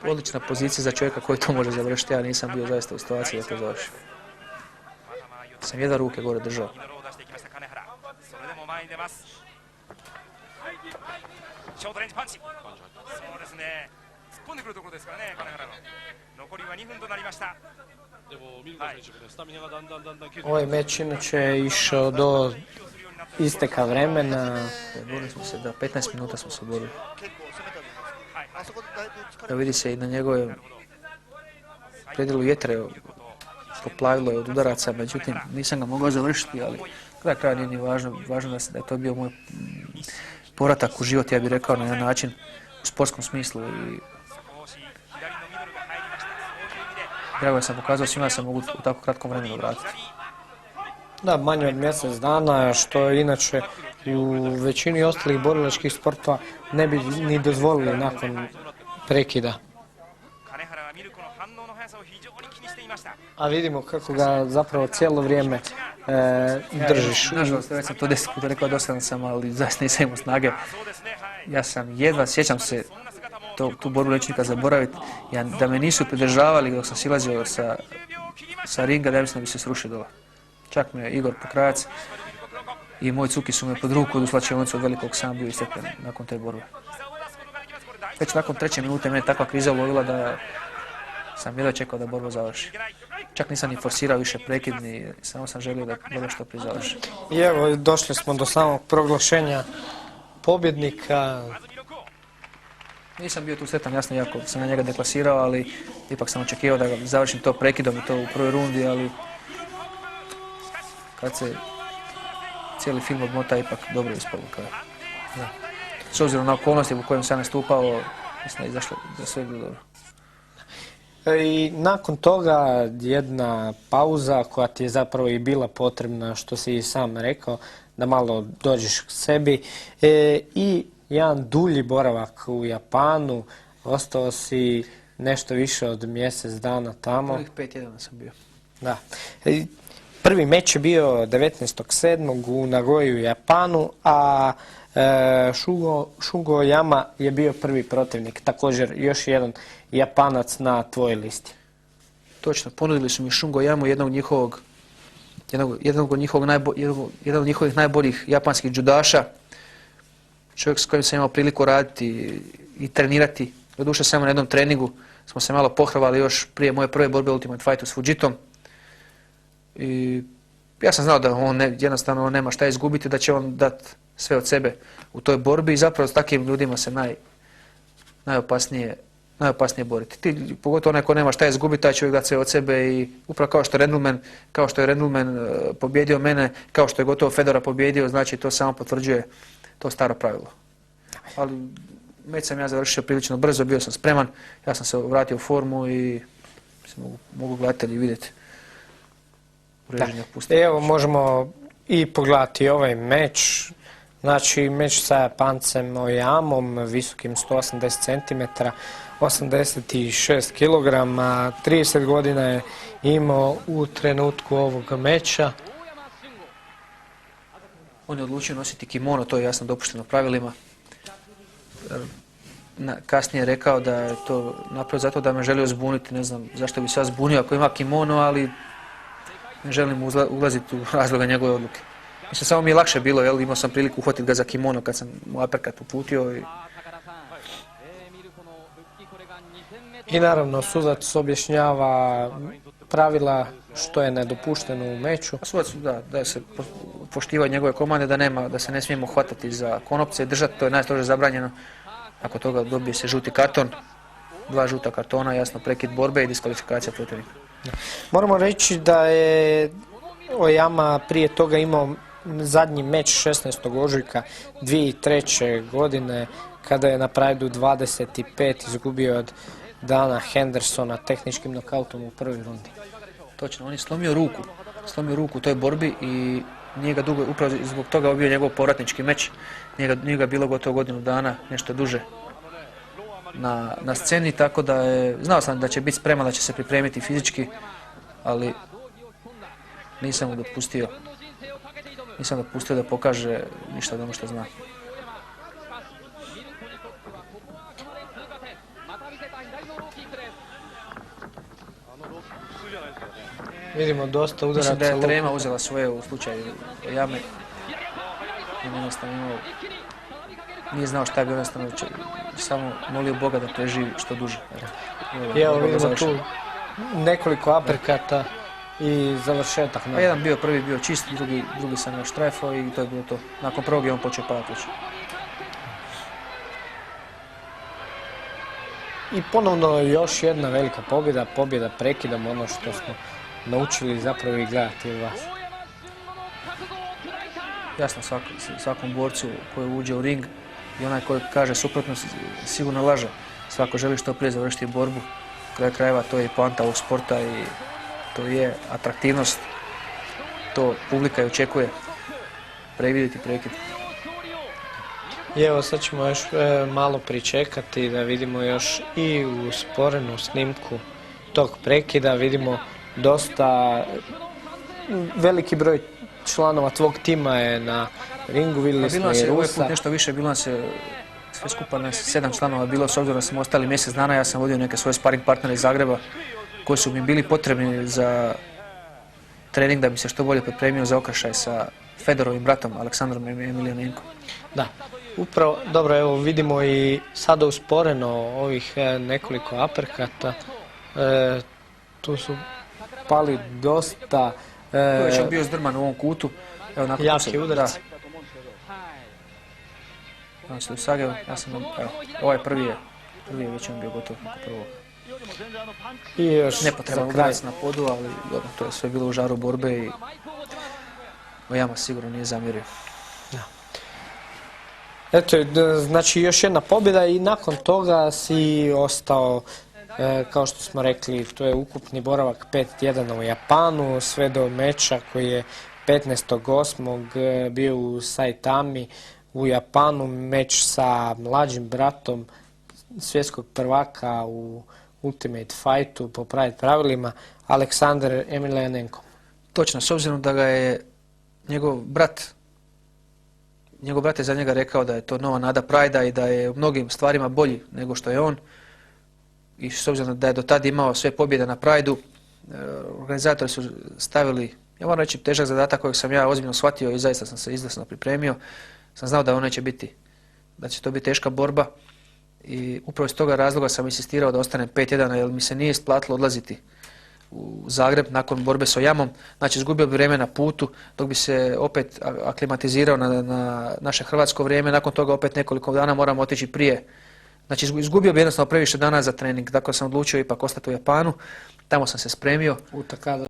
odlična pozicija za čovjeka koji to može završiti. Ja nisam bio zaista u situaciji da to završim. Sam jedva ruke gore držao. Ovaj meč inače je išao do isteka vremena. Borili smo se, da, 15 minuta smo se borili. Da vidi se i na njegove predjelu jetre, poplavilo je od udaraca, međutim nisam ga mogao završiti, ali kraj kraja nije ni važno da je to bio moj povratak u život, ja bih rekao na jedan način, u sportskom smislu i drago da sam pokazao svima da se mogu u tako kratkom vremenu vratiti. Da, manje od mjesec dana, što inače i u većini ostalih borilačkih sportova ne bi ni dozvolili nakon prekida. A vidimo kako ga zapravo cijelo vrijeme držiš. Nažalost, već sam to 10 puta rekao, dosadan sam, ali zaista nisam imao snage. Ja sam jedva, sjećam se tu borbu neću nikad zaboraviti, da me nisu pridržavali dok sam silazio sa ringa, da mislim da bi se srušio dole. Čak me je Igor Pokrajac i moj Cuki su me pod ruku od slačionicu od velikog, sam bio iscrpljen nakon te borbe. Već nakon 3. minute mene takva kriza ulovila da sam jedva čekao da borba završi. Čak nisam ni forsirao više prekid, samo sam želio da borba što prije završi. I evo, došli smo do samog proglašenja pobjednika. Nisam bio tu sretan, jasno, iako sam na njega deklasirao, ali ipak sam očekivao da ga završim to prekidom i to u prvoj rundi, ali kad se cijeli film odmota, ipak dobro je ispalo. S obzirom na okolnosti u kojem sam nastupao, mislim da je izašlo da sve bilo dobro. I nakon toga jedna pauza koja ti je zapravo i bila potrebna, što si i sam rekao, da malo dođeš k sebi, i jedan dulji boravak u Japanu, ostao si nešto više od mjesec dana tamo. Prvih 5 tjedana sam bio. Da. Prvi meč je bio 19.7. u Nagoji u Japanu, a Shugo Oyama je bio prvi protivnik, također još jedan Japanac na tvojoj listi. Točno, ponudili su mi Shugo Oyamu, jednog od njihovih najboljih japanskih judaša, čovjek s kojim sam imao priliku raditi i trenirati. Doduše samo na jednom treningu smo se malo pohravali još prije moje prve borbe Ultimate Fightu s Fujitom. I ja sam znao da on jednostavno nema šta izgubiti, da će on dati sve od sebe u toj borbi i zapravo s takvim ljudima se najopasnije boriti. Pogotovo onaj ko nema šta izgubiti, taj čovjek dati sve od sebe i upravo kao što je Randleman pobjedio mene, kao što je gotovo Fedora pobjedio, znači to samo potvrđuje to staro pravilo. Ali meč sam ja završio prilično brzo, bio sam spreman, ja sam se vratio u formu i mogu gledatelji vidjeti. Evo možemo i pogledati ovaj meč. Znači meč sa Japancem Oyamom, visokim 180 cm, 86 kg, 30 godina je imao u trenutku ovog meča. On je odlučio nositi kimono, to je jasno dopušteno pravilima. Kasnije je rekao da je to napravio zato da me želio zbuniti, ne znam zašto bi se ja zbunio ako ima kimono, ali ne želim ulaziti u razloga njegove odluke. Mislim, samo mi je lakše bilo, jer imao sam priliku uhvatiti ga za kimono kad sam mu uppercut uputio. I naravno, sudac objašnjava pravila što je nedopušteno u meču. Sudac, da se poštivaju njegove komande, da se ne smijemo hvatati za konopce i držati, to je najstrože zabranjeno. Nakon toga dobije se žuti karton, 2 žuta kartona, jasno prekid borbe i diskvalifikacija protivnika. Moramo reći da je Oyama prije toga imao zadnji meč 16. ožujka 2003. godine kada je na Prideu 25 izgubio od Dana Hendersona tehničkim nokautom u prvoj rundi. Točno, on je slomio ruku u toj borbi i nije ga dugo, upravo zbog toga bio njegov povratnički meč, nije ga bilo gotovo godinu dana, nešto duže na sceni, tako da znao sam da će biti spreman, da će se pripremiti fizički, ali nisam mu dopustio da pokaže ništa od ono što zna. Vidimo dosta Mislim da udaraca je loptom. trema uzela svoje u slučaju jame. On jednostavno imao, nije znao šta bi, jednostavno samo molio Boga da preživi što duže. I evo vidimo tu nekoliko aperkata i završetak. Pa jedan prvi bio čist, drugi sam ga štrajfao i to je bilo to. Nakon prvog je on počeo padati već. I ponovno još jedna velika pobjeda prekidom, ono što smo naučili zapravo i gledati od vas. Jasno, svakom borcu koji uđe u ring i onaj koji kaže suprotno sigurno laže. Svako želi što prije završiti borbu. Kraj krajeva to je i poanta ovog sporta i to je atraktivnost. To publika i očekuje. Previdjeti prekid. I evo sad ćemo još malo pričekati da vidimo još i usporenu snimku tog prekida. Vidimo dosta veliki broj članova tvog tima je na ringu, vidjeli smo i Ovaj Rusa. put nešto više, bilo nas je sve skupa nas 7 članova bilo, s obzirom da smo ostali mjesec dana, ja sam vodio neke svoje sparing partnere iz Zagreba koji su mi bili potrebni za trening da bi se što bolje pripremio za okršaj sa Fedorovim bratom Aleksandrom Emelijanenkom. Da, upravo, dobro, evo vidimo i sada usporeno ovih nekoliko aperkata. Tu su pali dosta... Tu je već bio zdrman u ovom kutu. Jaki udarci. Ovaj prvi je već on bio gotov nakon prvog. I još nepotreban udarac na podu, ali dobro, to je sve bilo u žaru borbe i Ojama sigurno nije zamjerio. Eto, znači još jedna pobjeda i nakon toga si ostao, kao što smo rekli, to je ukupni boravak 5 tjedana u Japanu, sve do meča koji je 15.8. bio u Saitami u Japanu, meč sa mlađim bratom svjetskog prvaka u Ultimate Fightu po Pride pravilima, Aleksandar Emelijanenko. Točno, s obzirom da ga je njegov brat je za njega rekao da je to nova nada Pride-a i da je u mnogim stvarima bolji nego što je on. I s obzirom da je do tada imao sve pobjede na Pride-u, organizatori su stavili, ja moram reći, težak zadatak kojeg sam ja ozbiljno shvatio i zaista sam se izvrsno pripremio. Sam znao da on neće biti, da će to biti teška borba i upravo iz toga razloga sam insistirao da ostanem 5 tjedana jer mi se nije isplatilo odlaziti u Zagreb nakon borbe s Ojamom. Znači izgubio bi vrijeme na putu dok bi se opet aklimatizirao na naše hrvatsko vrijeme. Nakon toga opet nekoliko dana moram otići prije. Znači izgubio bi jednostavno previše dana za trening. Dakle sam odlučio ipak ostati u Japanu. Tamo sam se spremio.